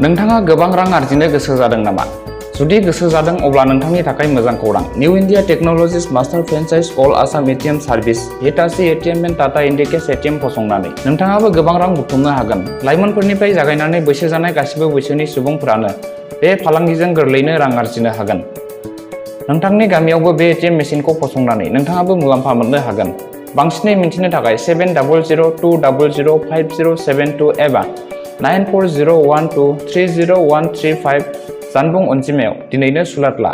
नोंथाङा गोबां रां आरजिनो गोसो जादों नामा? जुदि गोसो जादों अब्ला नोंथांनि थाखाय मोजां खौरां। New India technologies master franchise all Assam ATM service Hitachi ATM and Tata Indicash ATM फसंनानै नोंथाङाबो गोबां रां बुथुमनो हागोन। लाइमोनफोरनिफ्राय जागायनानै बैसो जानाय गासिबो बैसोनि सुबुंफोरानो बे फालांगिजों गोरलैयैनो रां आरजिनो हागोन। नोंथांनि गामियावबो बे एटिएम मेसिनखौ फसंनानै नोंथाङाबो मुलाम्फा मोननो हागोन। बांसिनै मिन्थिनो थाखाय 7002005007 एबा 9401230135 जानबुं अनजिमायाव दिनैनो सुलाद ला।